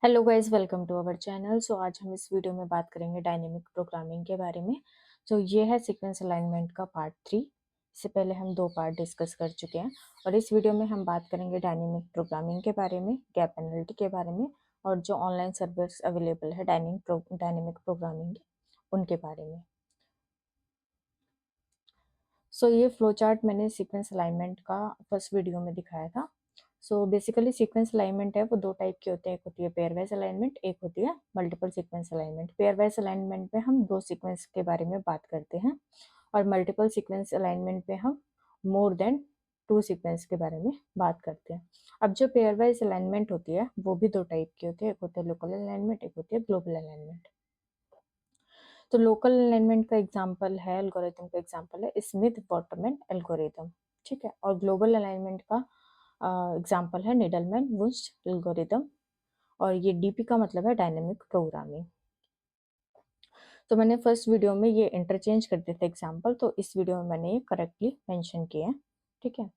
Hello guys, welcome to our channel. So आज हम इस वीडियो में बात करेंगे डायनेमिक प्रोग्रामिंग के बारे में। ये है सीक्वेंस अलाइनमेंट का पार्ट 3। इससे पहले हम 2 पार्ट डिस्कस कर चुके हैं और इस वीडियो में हम बात करेंगे डायनेमिक प्रोग्रामिंग के बारे में, गैप पेनल्टी के बारे में और जो ऑनलाइन सर्विस अवेलेबल है डायनेमिक प्रोग्रामिंग के, उनके बारे में। ये फ्लो चार्ट मैंने सीक्वेंस अलाइनमेंट का फर्स्ट वीडियो में दिखाया था। बेसिकली सीक्वेंस अलाइनमेंट है वो 2 टाइप की होते हैं, एक होती है पेयर वाइज अलाइनमेंट, एक होती है multiple sequence alignment. Pair wise alignment में हम 2 सीक्वेंस के बारे में बात करते हैं और मल्टीपल सीक्वेंस अलाइनमेंट में हम मोर देन 2 सीक्वेंस के बारे में बात करते हैं। अब जो पेयर वाइज अलाइनमेंट होती है वो भी 2 टाइप की होती है, एक होती है लोकल अलाइनमेंट, एक होती है ग्लोबल अलाइनमेंट। तो लोकल अलाइनमेंट का एग्जांपल है, एल्गोरिथम का एग्जांपल है स्मिथ वाटरमैन एल्गोरिथम, ठीक है। और ग्लोबल अलाइनमेंट का एग्जांपल है नीडलमैन वुंश एल्गोरिथम, और ये डीपी का मतलब है डायनेमिक प्रोग्रामिंग। तो मैंने फर्स्ट वीडियो में ये इंटरचेंज कर दिए थे एग्जांपल, तो इस वीडियो में मैंने ये करेक्टली मेंशन किए हैं, ठीक है।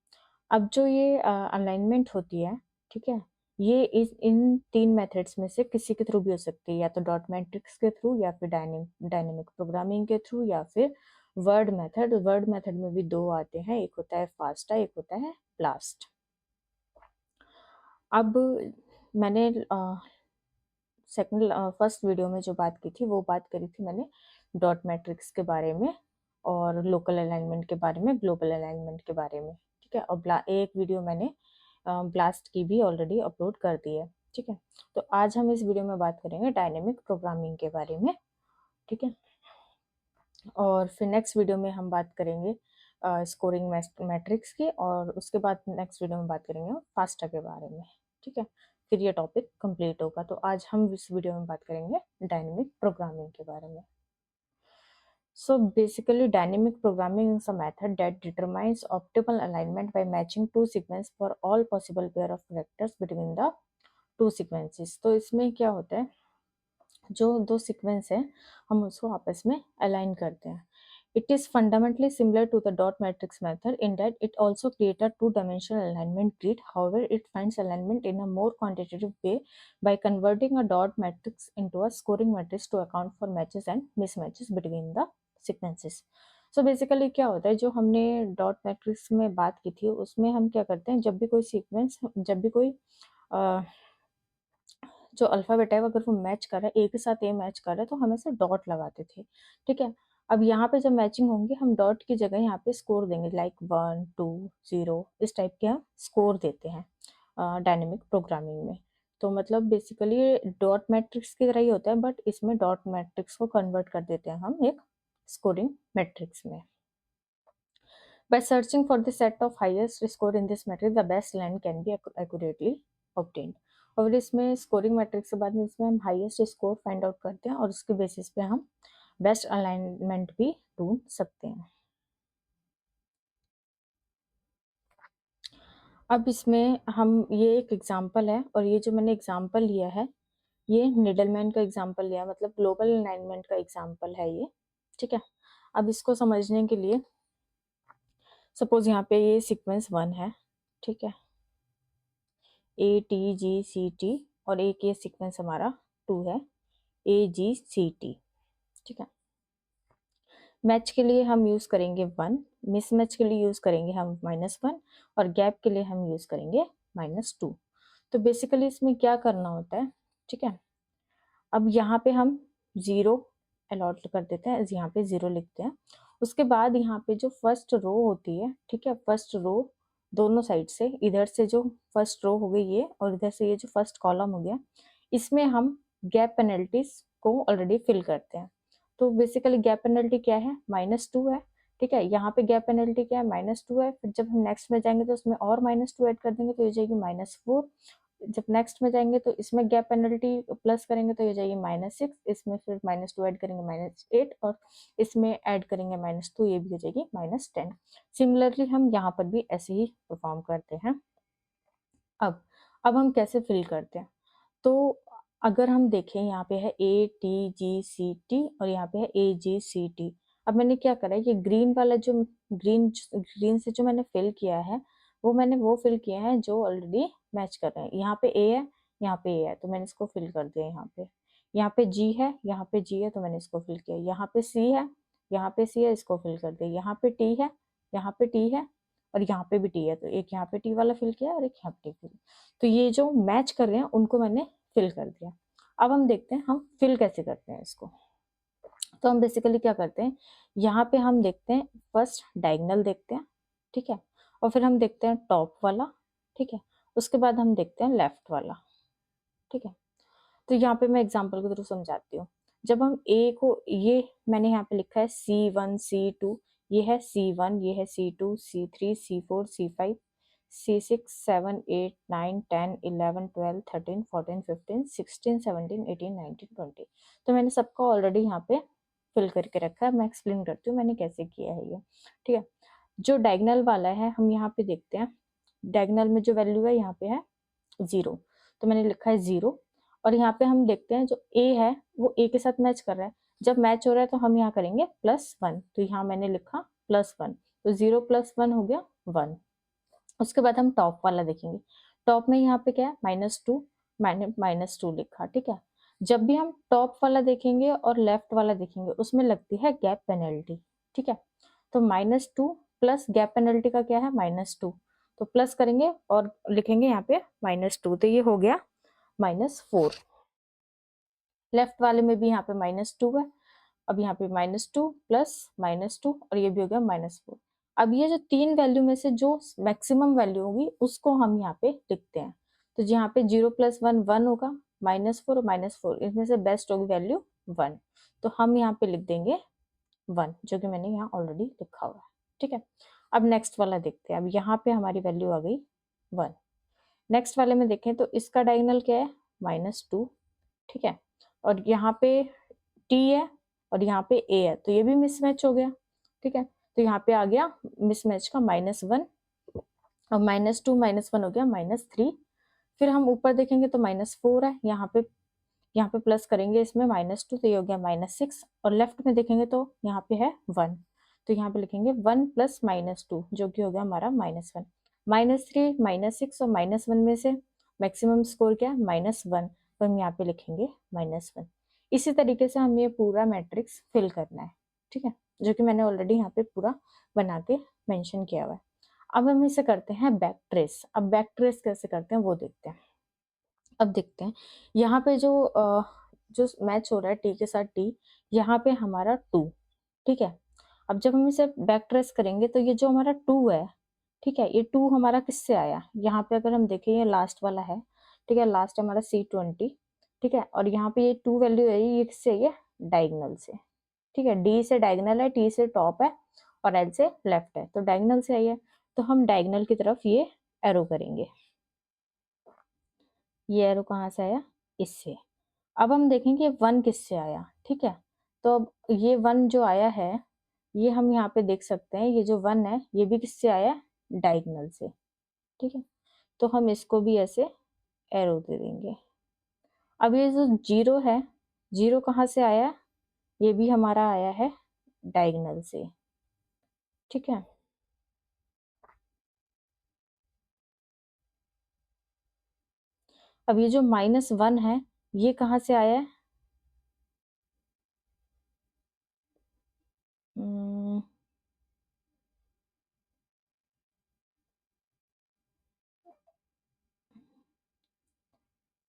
अब जो ये अलाइनमेंट होती है, ठीक है, ये इन 3 मेथड्स में से किसी के थ्रू भी हो सकती है, या तो डॉट मैट्रिक्स के थ्रू, या फिर डायनेमिक प्रोग्रामिंग के थ्रू, या फिर वर्ड मेथड। वर्ड मेथड में भी 2 आते हैं, एक होता है फास्टा, एक होता है ब्लास्ट। अब मैंने फर्स्ट वीडियो में जो बात की थी वो बात करी थी मैंने डॉट मैट्रिक्स के बारे में और लोकल अलाइनमेंट के बारे में, ग्लोबल अलाइनमेंट के बारे में, ठीक है। और एक वीडियो मैंने ब्लास्ट की भी ऑलरेडी अपलोड कर दी है, ठीक है। तो आज हम इस वीडियो में बात करेंगे डायनेमिक प्रोग्रामिंग के बारे में, ठीक है। और फिर नेक्स्ट वीडियो में हम बात करेंगे स्कोरिंग मैट्रिक्स की, और उसके बाद नेक्स्ट वीडियो में बात करेंगे फास्टा के बारे में, ठीक है। फिर ये टॉपिक कंप्लीट होगा। तो आज हम इस वीडियो में बात करेंगे डायनेमिक प्रोग्रामिंग के बारे में। So basically, dynamic programming is a method that determines optimal alignment by matching two sequences for all possible pair of vectors between the two sequences। तो इसमें क्या होता है, जो 2 सीक्वेंस है हम उसको आपस में अलाइन करते हैं। It is fundamentally similar to the dot matrix method in that it also creates a two-dimensional alignment grid. However, it finds alignment in a more quantitative way by converting a dot matrix into a scoring matrix to account for matches and mismatches between the sequences. So basically क्या होता है, जो हमने dot matrix में बात की थी उसमें हम क्या करते हैं, जब भी कोई सीक्वेंस, जब भी कोई जो अल्फ़ाबेट है अगर वो मैच कर रहा है, ए के साथ ए मैच कर रहा है, तो हम ऐसे डॉट लगाते थे, ठीक है। अब यहाँ पे जब मैचिंग होंगी हम डॉट की जगह यहाँ पे स्कोर देंगे, लाइक 1 2 0, इस टाइप के हम स्कोर देते हैं डायनेमिक प्रोग्रामिंग में। तो मतलब बेसिकली डॉट मैट्रिक्स की तरह ही होता है, बट इसमें डॉट मैट्रिक्स को कन्वर्ट कर देते हैं हम एक स्कोरिंग मैट्रिक्स में। By searching for the set of highest score in this matrix, the best line can be accurately obtained। और इसमें स्कोरिंग मैट्रिक्स के बाद में इसमें हम हाईएस्ट स्कोर फाइंड आउट करते हैं और उसके बेसिस पे हम बेस्ट अलाइनमेंट भी ढूंढ सकते हैं। अब इसमें हम, ये एक एग्जांपल है और ये जो मैंने एग्जांपल लिया है ये नीडलमैन का एग्जांपल लिया है, मतलब ग्लोबल अलाइनमेंट का एग्जांपल है ये, ठीक है। अब इसको समझने के लिए सपोज यहाँ पे ये सीक्वेंस 1 है, ठीक है, ATGCT, और एक ये सीक्वेंस हमारा 2 है AGCT, ठीक है। मैच के लिए हम यूज़ करेंगे 1, मिसमैच के लिए यूज़ करेंगे हम -1, और गैप के लिए हम यूज़ करेंगे -2। तो बेसिकली इसमें क्या करना होता है, ठीक है। अब यहाँ पे हम 0 अलॉट कर देते हैं, यहाँ पे 0 लिखते हैं। उसके बाद यहाँ पे जो फर्स्ट रो होती है, ठीक है, फर्स्ट रो दोनों साइड से, इधर से जो फर्स्ट रो हो गई ये, और इधर से ये जो फर्स्ट कॉलम हो गया, इसमें हम गैप पेनल्टीज को ऑलरेडी फिल करते हैं। तो बेसिकली गैप पेनल्टी क्या है, -2 है, ठीक है। यहाँ पे गैप पेनल्टी क्या है, -2 है। फिर जब हम नेक्स्ट में जाएंगे तो उसमें और -2 ऐड कर देंगे तो ये जाएगी -4। जब नेक्स्ट में जाएंगे तो इसमें गैप पेनल्टी प्लस करेंगे तो ये जाएगी -6, इसमें फिर -2 ऐड करेंगे -8, और इसमें ऐड करेंगे -2, ये भी हो जाएगी -10। सिमिलरली हम यहाँ पर भी ऐसे ही परफॉर्म करते हैं। अब हम कैसे फिल करते हैं, तो अगर हम देखें यहाँ पे है ATGCT और यहाँ पे है AGCT। अब मैंने क्या करा है, ये ग्रीन वाला जो ग्रीन से जो मैंने फिल किया है वो मैंने वो फिल किया है जो ऑलरेडी मैच कर रहे हैं। यहाँ पे A है, यहाँ पे ए है तो मैंने इसको फिल कर दिया यहाँ पे जी है, यहाँ पे जी है तो मैंने इसको फिल किया, यहाँ पे सी है, यहाँ पे सी है, इसको फिल कर दिया, यहाँ पे टी है, यहाँ पे टी है और यहाँ पे भी टी है, तो एक यहाँ पे टी वाला फिल किया और एक यहाँ पे टी फिल। तो ये जो मैच कर रहे हैं उनको मैंने फिल कर दिया। अब हम देखते हैं हम फिल कैसे करते हैं इसको। तो हम बेसिकली क्या करते हैं, यहाँ पे हम देखते हैं फर्स्ट डायगोनल देखते हैं, ठीक है, और फिर हम देखते हैं टॉप वाला, ठीक है, उसके बाद हम देखते हैं लेफ्ट वाला, ठीक है। तो यहाँ पे मैं एग्जांपल के थ्रू समझाती हूँ। जब हम ए को, ये मैंने यहाँ पे लिखा है C1 C2, ये है C1, ये है C2 C3 C4 C5 C6 7 8 9 10 11 12 13 14 15 16 17 18 19 20। तो मैंने सबका ऑलरेडी यहाँ पे फिल करके रखा है। मैं एक्सप्लेन करती हूँ मैंने कैसे किया है ये, ठीक है। जो डायगोनल वाला है हम यहाँ पे देखते हैं, डायगोनल में जो वैल्यू है यहाँ पे है 0, तो मैंने लिखा है 0। और यहाँ पे हम देखते हैं जो ए है वो ए के साथ मैच कर रहा है, जब मैच हो रहा है तो हम यहाँ करेंगे +1, तो यहाँ मैंने लिखा +1, तो 0 + 1 हो गया 1। उसके बाद हम टॉप वाला देखेंगे, टॉप में यहाँ पे क्या है -2, मैंने -2 लिखा, ठीक है। जब भी हम टॉप वाला देखेंगे और लेफ्ट वाला देखेंगे उसमें लगती है गैप पेनल्टी, ठीक है। तो -2 प्लस गैप पेनल्टी का क्या है -2, तो प्लस करेंगे और लिखेंगे यहाँ पे -2, तो ये हो गया -4। लेफ्ट वाले में भी यहाँ पे -2 है, अब यहाँ पे -2 प्लस -2 और ये भी हो गया -4। अब ये जो तीन वैल्यू में से जो मैक्सिमम वैल्यू होगी उसको हम यहाँ पे लिखते हैं। तो यहाँ पे 0 + 1 1 होगा, -4 और -4 इसमें से बेस्ट होगी वैल्यू 1, तो हम यहाँ पे लिख देंगे 1, जो कि मैंने यहाँ ऑलरेडी लिखा हुआ है, ठीक है। अब नेक्स्ट वाला देखते हैं, अब यहाँ पे हमारी वैल्यू आ गई 1। नेक्स्ट वाले में देखें तो इसका डायगोनल क्या है -2, ठीक है, और यहाँ पे टी है और यहाँ पे ए है, तो ये भी मिसमैच हो गया, ठीक है। तो यहाँ पे आ गया मिसमैच का -1 और -2 -1 हो गया -3। फिर हम ऊपर देखेंगे तो -4 है, यहाँ पे प्लस करेंगे इसमें -2, तो ये हो गया -6 और लेफ्ट में देखेंगे तो यहाँ पे है 1, तो यहाँ पे लिखेंगे 1 + -2 जो कि हो गया हमारा -1। -3 -6 और -1 में से मैक्सिमम स्कोर क्या है -1, तो हम यहाँ पे लिखेंगे -1। इसी तरीके से हम ये पूरा मैट्रिक्स फिल करना है, ठीक है, जो कि मैंने ऑलरेडी यहाँ पे पूरा बना के मेंशन किया हुआ है। अब हम इसे करते हैं बैक ट्रेस। अब बैक ट्रेस कैसे करते हैं वो देखते हैं। अब देखते हैं यहाँ पे जो मैच हो रहा है टी के साथ टी, यहाँ पे हमारा 2, ठीक है। अब जब हम इसे बैक ट्रेस करेंगे तो ये जो हमारा 2 है, ठीक है, ये 2 हमारा किससे आया, यहाँ पे अगर हम देखें ये लास्ट वाला है, ठीक है, लास्ट हमारा C20, ठीक है, और यहाँ पे ये 2 वैल्यू है ये किससे है, ये डायगोनल से, ठीक है। डी से डायगोनल है, टी से टॉप है और एल से लेफ्ट है, तो डायगोनल से आई है, तो हम डायगोनल की तरफ ये एरो करेंगे। ये एरो कहाँ से आया, इससे। अब हम देखेंगे 1 किससे आया, ठीक है। तो अब ये 1 जो आया है ये हम यहाँ पे देख सकते हैं, ये जो 1 है ये भी किससे आया, डायगोनल से, ठीक है। तो हम इसको भी ऐसे एरो दे देंगे। अब ये जो 0 है, 0 कहाँ से आया, ये भी हमारा आया है डायगोनल से, ठीक है। अब ये जो -1 है ये कहाँ से आया है, हम्म,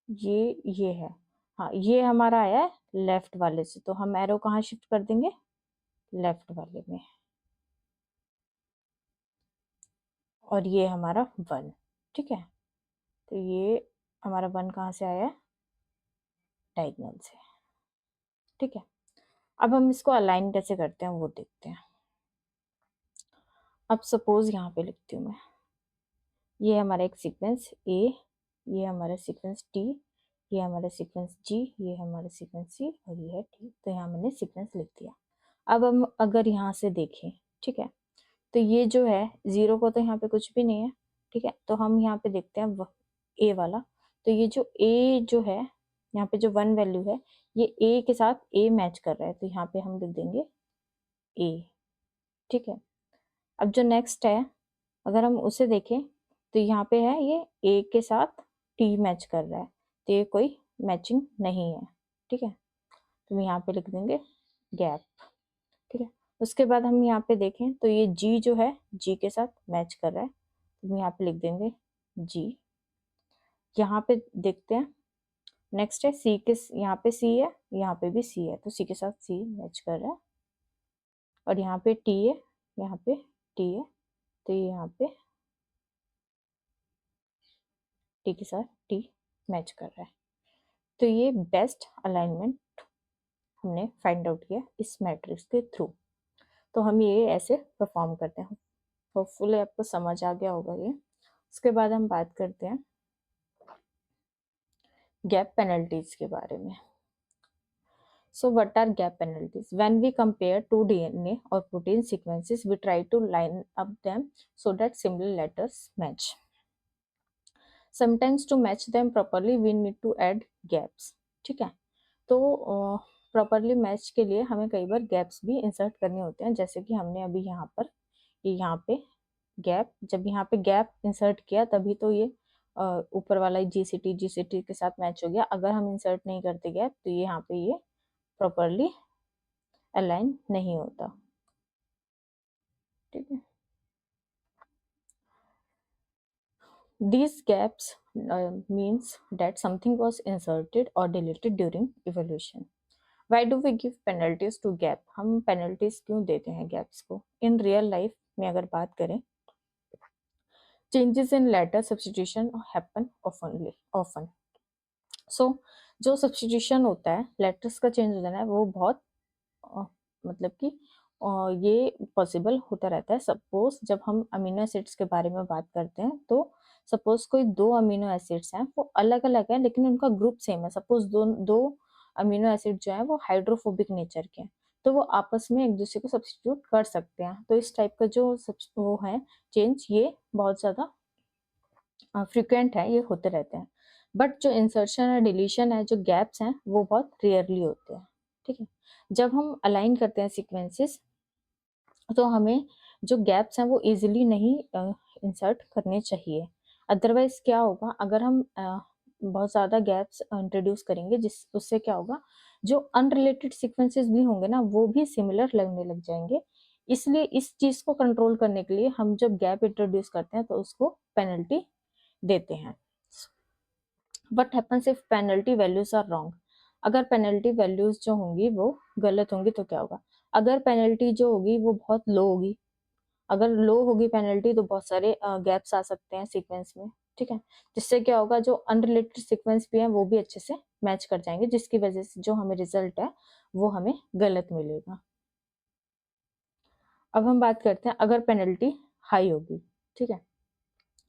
ये है, हाँ ये हमारा आया है लेफ्ट वाले से, तो हम एरो कहाँ शिफ्ट कर देंगे, लेफ्ट वाले में। और ये हमारा 1, ठीक है। तो ये हमारा 1 कहाँ से आया है, डायगोनल से, ठीक है। अब हम इसको अलाइन कैसे करते हैं वो देखते हैं। अब सपोज यहाँ पे लिखती हूँ मैं, ये हमारा एक सीक्वेंस ए, ये हमारा सीक्वेंस टी, ये हमारा सीक्वेंस जी, ये हमारा सीक्वेंस सी और ये है टी, तो यहाँ मैंने सीक्वेंस लिख दिया। अब हम अगर यहाँ से देखें, ठीक है, तो ये जो है 0 को तो यहाँ पे कुछ भी नहीं है, ठीक है, तो हम यहाँ पे देखते हैं ए वाला, तो ये जो ए जो है यहाँ पे जो 1 वैल्यू है ये ए के साथ ए मैच कर रहा है, तो यहाँ पे हम लिख देंगे ए, ठीक है। अब जो नेक्स्ट है अगर हम उसे देखें तो यहाँ पे है ये ए के साथ टी मैच कर रहा है, तो ये कोई मैचिंग नहीं है, ठीक है। तो हम यहाँ पे लिख देंगे गैप, ठीक है। उसके बाद हम यहाँ पे देखें तो ये जी जो है जी के साथ मैच कर रहा है, तो हम यहाँ पे लिख देंगे जी। यहाँ पे देखते हैं नेक्स्ट है सी के, यहाँ पे सी है, यहाँ पे भी सी है, तो सी के साथ सी मैच कर रहा है। और यहाँ पे टी है, यहाँ पे टी है, तो ये यहाँ पे टी के साथ टी मैच कर रहा है। तो ये बेस्ट अलाइनमेंट हमने फाइंड आउट किया इस मैट्रिक्स के थ्रू। तो हम ये ऐसे परफॉर्म करते हैं। होपफुली आपको समझ आ गया होगा ये। उसके बाद हम बात करते हैं गैप पेनल्टीज के बारे में। So what are gap penalties? When we compare two DNA or protein sequences, we try to line up them so that similar letters match. Sometimes to match them properly, we need to add gaps. ठीक है, तो properly match के लिए हमें कई बार gaps भी insert करने होते हैं, जैसे कि हमने अभी यहाँ पर यहाँ पे गैप, जब यहाँ पे गैप इंसर्ट किया तभी तो ये ऊपर वाला जीसीटी के साथ मैच हो गया। अगर हम इंसर्ट नहीं करते गैप तो ये यहाँ पे ये प्रॉपरली अलाइन नहीं होता, ठीक है। These gaps means that something was inserted or deleted during evolution. Why do we give penalties to gap? हम penalties क्यों देते हैं gaps को? In real life में अगर बात करें, changes in letter substitution happen often. So जो substitution होता है, letters का change हो जाना है, वो बहुत मतलब कि ये पॉसिबल होता रहता है। सपोज जब हम अमीनो एसिड्स के बारे में बात करते हैं, तो सपोज कोई दो अमीनो एसिड्स हैं, वो अलग अलग हैं लेकिन उनका ग्रुप सेम है। सपोज दो अमीनो एसिड जो है वो हाइड्रोफोबिक नेचर के हैं, तो वो आपस में एक दूसरे को सब्स्टिट्यूट कर सकते हैं। तो इस टाइप का जो वो है चेंज, ये बहुत ज़्यादा फ्रिक्वेंट है, ये होते रहते हैं। बट जो इंसर्शन और डिलीशन है, जो गैप्स हैं, वो बहुत रेयरली होते हैं, ठीक है। जब हम अलाइन करते हैं सीक्वेंसेस, तो हमें जो गैप्स हैं वो इजीली नहीं इंसर्ट करने चाहिए। अदरवाइज क्या होगा, अगर हम बहुत ज़्यादा गैप्स इंट्रोड्यूस करेंगे, जिस उससे क्या होगा, जो अनरिलेटेड सीक्वेंसेस भी होंगे ना, वो भी सिमिलर लगने लग जाएंगे। इसलिए इस चीज़ को कंट्रोल करने के लिए हम जब गैप इंट्रोड्यूस करते हैं तो उसको पेनल्टी देते हैं। What happens if penalty values are wrong? अगर पेनल्टी वैल्यूज जो होंगी वो गलत होंगी तो क्या होगा? अगर पेनल्टी जो होगी वो बहुत लो होगी, अगर लो होगी पेनल्टी, तो बहुत सारे गैप्स आ सकते हैं सीक्वेंस में, ठीक है। जिससे क्या होगा, जो अनरिलेटेड सीक्वेंस भी हैं वो भी अच्छे से मैच कर जाएंगे, जिसकी वजह से जो हमें रिजल्ट है वो हमें गलत मिलेगा। अब हम बात करते हैं अगर पेनल्टी हाई होगी, ठीक है।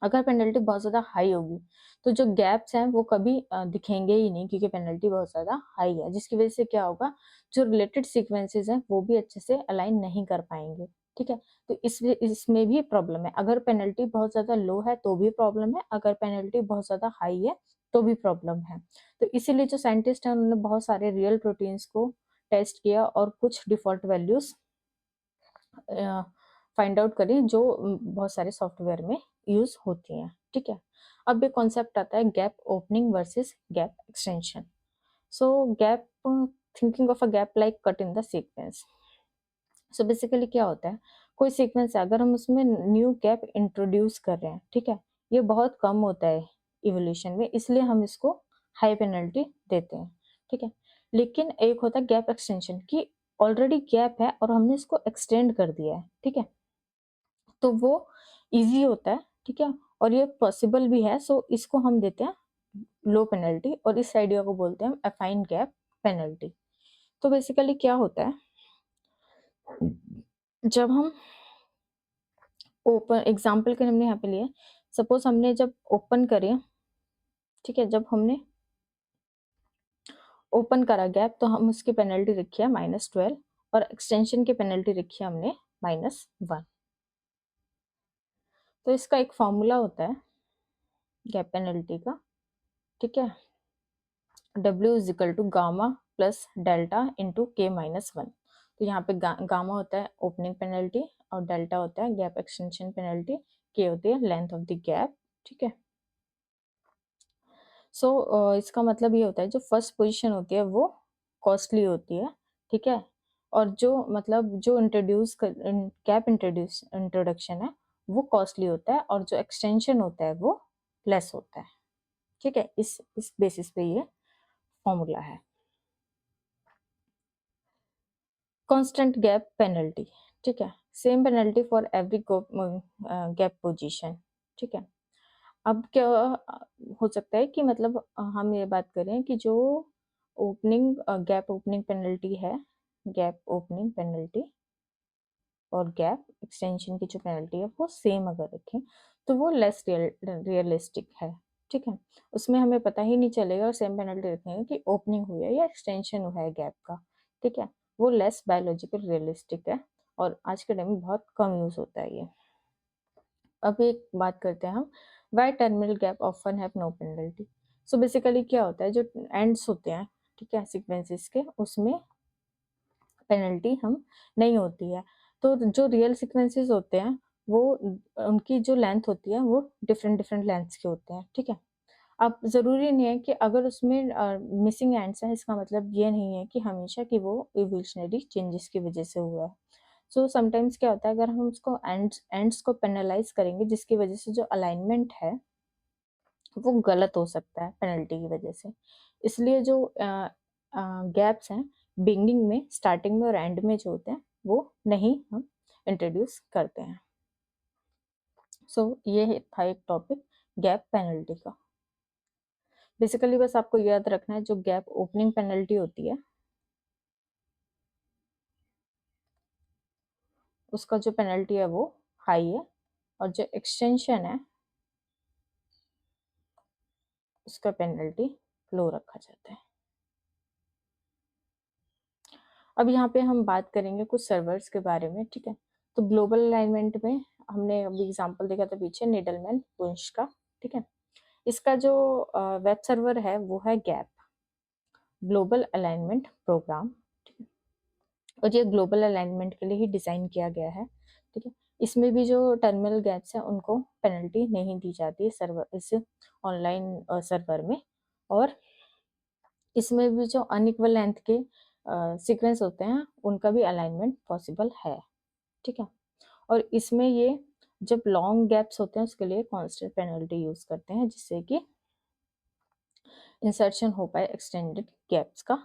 अगर पेनल्टी बहुत ज़्यादा हाई होगी तो जो गैप्स हैं वो कभी दिखेंगे ही नहीं, क्योंकि पेनल्टी बहुत ज़्यादा हाई है, जिसकी वजह से क्या होगा, जो रिलेटेड सीक्वेंसेस हैं वो भी अच्छे से अलाइन नहीं कर पाएंगे, ठीक है। तो इसमें भी प्रॉब्लम है। अगर पेनल्टी बहुत ज़्यादा लो है तो भी प्रॉब्लम है, अगर पेनल्टी बहुत ज़्यादा हाई है तो भी प्रॉब्लम है। तो इसीलिए जो साइंटिस्ट हैं उन्होंने बहुत सारे रियल प्रोटीन्स को टेस्ट किया और कुछ डिफॉल्ट वैल्यूज फाइंड आउट करी, जो बहुत सारे सॉफ्टवेयर में यूज होती हैं, ठीक है। अब एक कॉन्सेप्ट आता है gap opening versus gap extension. So gap, thinking of a gap like cut in the sequence. So basically क्या होता है, कोई सीक्वेंस है, अगर हम उसमें न्यू गैप इंट्रोड्यूस कर रहे हैं, ठीक है, ये बहुत कम होता है इवोल्यूशन में, इसलिए हम इसको हाई पेनल्टी देते हैं, ठीक है। लेकिन एक होता है गैप एक्सटेंशन, की ऑलरेडी गैप है और हमने इसको एक्सटेंड कर दिया है, ठीक है, तो वो इजी होता है, ठीक है, और ये पॉसिबल भी है। सो इसको हम देते हैं लो पेनल्टी, और इस आइडिया को बोलते हैं अफाइन गैप पेनल्टी। तो बेसिकली क्या होता है, जब हम ओपन एग्जाम्पल के हमने यहाँ पे लिए, सपोज हमने जब ओपन करें, ठीक है, जब हमने ओपन करा गैप तो हम उसकी पेनल्टी रखी है -12, और एक्सटेंशन की पेनल्टी रखी है हमने -1। तो इसका एक फॉर्मूला होता है गैप पेनल्टी का, ठीक है, W is equal to gamma plus delta into K-1। तो यहाँ पे गामा होता है ओपनिंग पेनल्टी और डेल्टा होता है गैप एक्सटेंशन पेनल्टी, K होती है लेंथ ऑफ द गैप, ठीक है। सो इसका मतलब ये होता है जो फर्स्ट पोजीशन होती है वो कॉस्टली होती है, ठीक है? और जो मतलब जो गैप इंट्रोडक्शन है वो कॉस्टली होता है और जो एक्सटेंशन होता है वो लेस होता है, ठीक है? इस बेसिस पे ये फॉर्मूला है। कांस्टेंट गैप पेनल्टी, ठीक है? Same penalty for every gap position, ठीक है? अब क्या हो सकता है कि मतलब हम ये बात करें कि जो गैप ओपनिंग पेनल्टी है, गैप ओपनिंग पेनल्टी और गैप एक्सटेंशन की जो पेनल्टी है वो सेम अगर रखें तो वो लेस रियलिस्टिक है, ठीक है? उसमें हमें पता ही नहीं चलेगा और सेम पेनल्टी रखेंगे कि ओपनिंग हुई है या एक्सटेंशन हुआ है गैप का, ठीक है? वो लेस बायोलॉजिकल रियलिस्टिक है और आज के टाइम में बहुत कम यूज होता है ये। अब एक बात करते हैं हम, why terminal gap often have no penalty. So basically क्या होता है, जो एंड्स होते हैं, ठीक है, सीक्वेंसेस के, उसमें पेनल्टी हम नहीं होती है। तो जो रियल सीक्वेंसेस होते हैं वो उनकी जो लेंथ होती है वो डिफरेंट डिफरेंट लेंथ्स के होते हैं, ठीक है? अब ज़रूरी नहीं है कि अगर उसमें मिसिंग एंड्स हैं, इसका मतलब ये नहीं है कि हमेशा कि वो इवोल्यूशनरी चेंजेस की वजह से हुआ है। सो समटाइम्स क्या होता है, अगर हम उसको एंड्स को पेनलाइज करेंगे जिसकी वजह से जो अलाइनमेंट है वो गलत हो सकता है पेनल्टी की वजह से। इसलिए जो गैप्स हैं बिगिनिंग में, स्टार्टिंग में और एंड में जो होते हैं वो नहीं हम इंट्रोड्यूस करते हैं। सो ये था एक टॉपिक गैप पेनल्टी का। बेसिकली बस आपको याद रखना है जो गैप ओपनिंग पेनल्टी होती है उसका जो पेनल्टी है वो हाई है और जो एक्सटेंशन है उसका पेनल्टी लो रखा जाता है। अब यहाँ पे हम बात करेंगे कुछ सर्वर्स के बारे में, ठीक है? तो ग्लोबल अलाइनमेंट में हमने अभी एग्जांपल देखा था पीछे, नीडलमैन वुंश का, ठीक है? इसका जो वेब सर्वर है वो है गैप, ग्लोबल अलाइनमेंट प्रोग्राम, ठीक है? और ये ग्लोबल अलाइनमेंट के लिए ही डिजाइन किया गया है, ठीक है? इसमें भी जो टर्मिनल गैप्स है उनको पेनल्टी नहीं दी जाती है सर्वर, इस ऑनलाइन सर्वर में। और इसमें भी जो अनइक्वल लेंथ के सीक्वेंस होते हैं उनका भी अलाइनमेंट पॉसिबल है, ठीक है? और इसमें ये जब लॉन्ग गैप्स होते हैं उसके लिए कांस्टेंट पेनल्टी यूज करते हैं जिससे कि इंसर्शन हो पाए एक्सटेंडेड गैप्स का।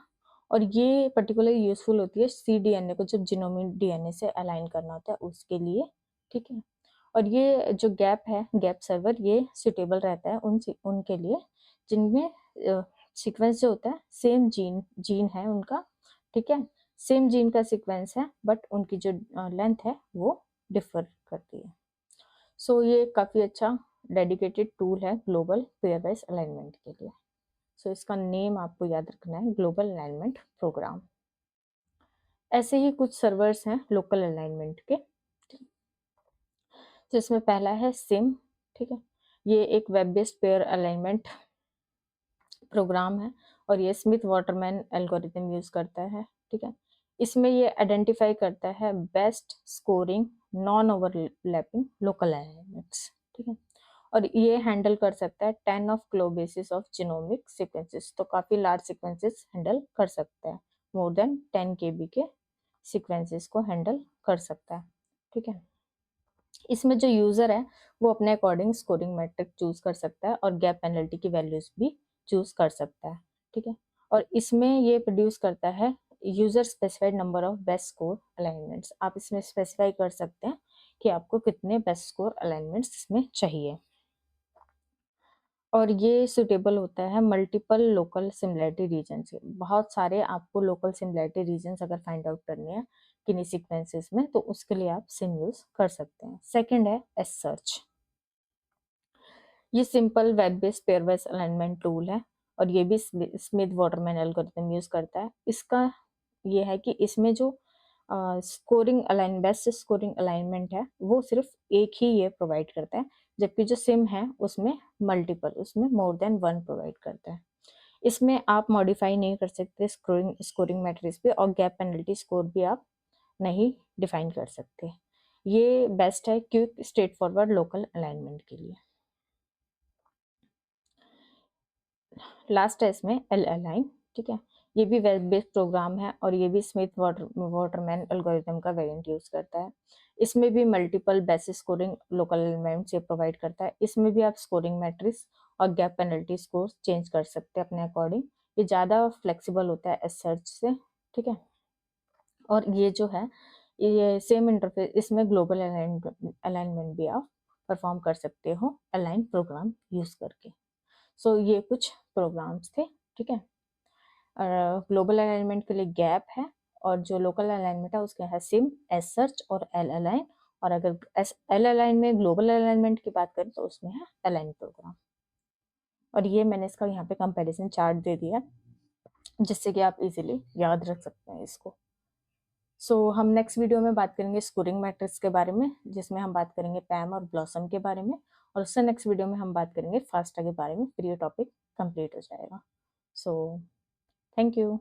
और ये पर्टिकुलरली यूजफुल होती है cDNA को जब जीनोमिक डीएनए से अलाइन करना होता है उसके लिए, ठीक है? और ये जो गैप है, गैप सर्वर, ये सुटेबल रहता है उनके लिए जिनमें सीक्वेंस जो होता है सेम जीन है उनका, ठीक है? सेम जीन का सीक्वेंस है बट उनकी जो लेंथ है वो डिफर करती है। सो ये काफ़ी अच्छा डेडिकेटेड टूल है ग्लोबल पेयर वाइज अलाइनमेंट के लिए। सो इसका नेम आपको याद रखना है, ग्लोबल अलाइनमेंट प्रोग्राम। ऐसे ही कुछ सर्वर्स हैं लोकल अलाइनमेंट के, जिसमें पहला है सिम, ठीक है? ये एक web based pair alignment program है और ये स्मिथ वाटरमैन एल्गोरिथम यूज करता है, ठीक है? इसमें ये आइडेंटिफाई करता है best scoring non overlapping local alignments, ठीक है? और ये हैंडल कर सकता है 10 ऑफ क्लोबेसिस ऑफ जीनोमिक सीक्वेंसेस, तो काफी लार्ज सीक्वेंसेस हैंडल कर सकता है, मोर देन 10 केबी के सीक्वेंसेस को हैंडल कर सकता है, ठीक है? इसमें जो यूजर है वो अपने अकॉर्डिंग स्कोरिंग मैट्रिक चूज कर सकता है और गैप पेनल्टी की वैल्यूज भी चूज कर सकता है, ठीक है? और इसमें ये प्रोड्यूस करता है user specified number of best score alignments. आप इसमें स्पेसिफाई कर सकते हैं कि आपको कितने बेस्ट स्कोर अलाइनमेंट्स इसमें चाहिए। और ये सुटेबल होता है मल्टीपल लोकल सिमिलैरिटी रीजन से। बहुत सारे आपको लोकल सिमिलैरिटी रीजन अगर फाइंड आउट करने हैं किन्हीं सीक्वेंसेस में तो उसके लिए आप सिम यूज कर सकते हैं। सेकंड है एस सर्च। ये simple web based pair wise alignment tool है और ये भी स्मिथ वाटरमैन एल्गोरिथम यूज करता है। इसका ये है कि इसमें जो scoring align best scoring alignment है वो सिर्फ एक ही ये प्रोवाइड करता है, जबकि जो सिम है उसमें मल्टीपल, उसमें मोर देन वन प्रोवाइड करता है। इसमें आप मॉडिफाई नहीं कर सकते स्कोरिंग मैट्रिक्स पे और गैप पेनल्टी स्कोर भी आप नहीं डिफाइन कर सकते। ये बेस्ट है quick straight forward local alignment के लिए। लास्ट है इसमें एल अलाइन, ठीक है। ये भी वेब बेस्ड प्रोग्राम है और ये भी स्मिथ वाटरमैन एल्गोरिथम का वेरिएंट यूज करता है। इसमें भी multiple basis scoring local element से प्रोवाइड करता है। इसमें भी आप स्कोरिंग मैट्रिक्स और गैप पेनल्टी स्कोर चेंज कर सकते हैं अपने अकॉर्डिंग। ये ज़्यादा फ्लेक्सिबल होता है एस सर्च से, ठीक है। और ये जो है ये सेम इंटरफेस, इसमें ग्लोबल अलाइनमेंट भी आप परफॉर्म कर सकते हो अलाइन प्रोग्राम यूज करके। सो ये कुछ प्रोग्राम्स थे, ठीक है। ग्लोबल अलाइनमेंट के लिए गैप है और जो लोकल अलाइनमेंट है उसके है सिम, एस सर्च और एल अलाइन। और अगर एल अलाइन में ग्लोबल अलाइनमेंट की बात करें तो उसमें है अलाइन प्रोग्राम। और ये मैंने इसका यहाँ पे कंपैरिजन चार्ट दे दिया जिससे कि आप इजीली याद रख सकते हैं इसको। सो हम नेक्स्ट वीडियो में बात करेंगे स्कोरिंग मैट्रिक्स के बारे में, जिसमें हम बात करेंगे पैम और ब्लॉसम के बारे में। और उससे नेक्स्ट वीडियो में हम बात करेंगे फास्टा के बारे में। फिर ये टॉपिक कंप्लीट हो जाएगा। So thank you.